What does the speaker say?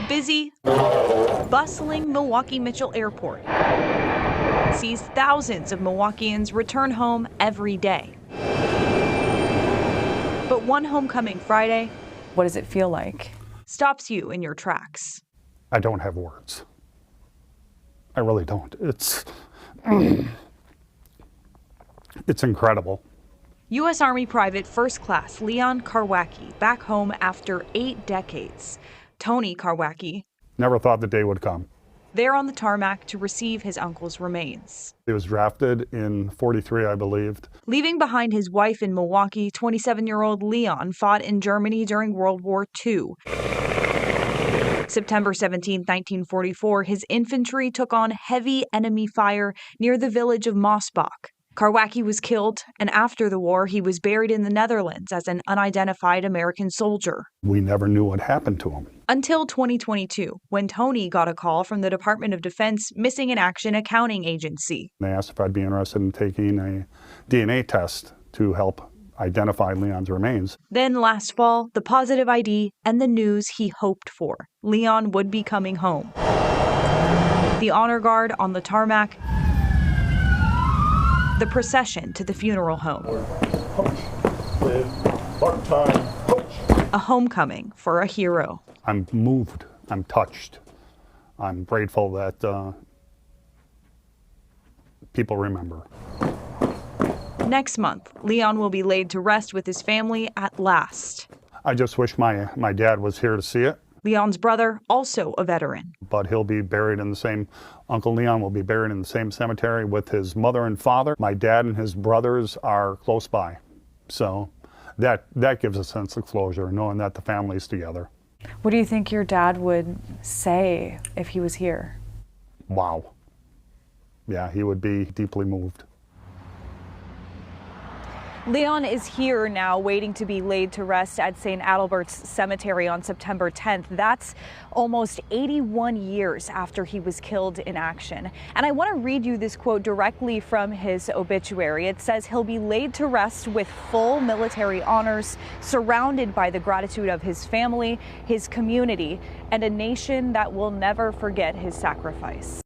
busy, bustling Milwaukee Mitchell Airport sees thousands of Milwaukeeans return home every day. But one homecoming Friday, what does it feel like? Stops you in your tracks. I don't have words. I really don't. It's incredible. U.S. Army Private First Class Leon Karwacki back home after 8 decades. Tony Karwacki, Never thought the day would come. there on the tarmac to receive his uncle's remains. He was drafted in 43, I believe. Leaving behind his wife in Milwaukee, 27-year-old Leon fought in Germany during World War II. September 17, 1944, his infantry took on heavy enemy fire near the village of Mossbach. Karwacki was killed, and after the war, he was buried in the Netherlands as an unidentified American soldier. We never knew what happened to him. Until 2022, when Tony got a call from the Department of Defense Missing in Action Accounting Agency. They asked if I'd be interested in taking a DNA test to help identify Leon's remains. Then last fall, the positive ID and the news he hoped for. Leon would be coming home. The honor guard on the tarmac, the procession to the funeral home. A homecoming for a hero. I'm moved. I'm touched. I'm grateful that people remember. Next month, Leon will be laid to rest with his family at last. I just wish my dad was here to see it. Leon's brother, also a veteran. But he'll be buried in the same, Uncle Leon will be buried in the same cemetery with his mother and father. My dad and his brothers are close by. So that gives a sense of closure, knowing that the family's together. What do you think your dad would say if he was here? Wow. Yeah, he would be deeply moved. Leon is here now, waiting to be laid to rest at St. Adalbert's Cemetery on September 10th. That's almost 81 years after he was killed in action. And I want to read you this quote directly from his obituary. It says he'll be laid to rest with full military honors, surrounded by the gratitude of his family, his community, and a nation that will never forget his sacrifice.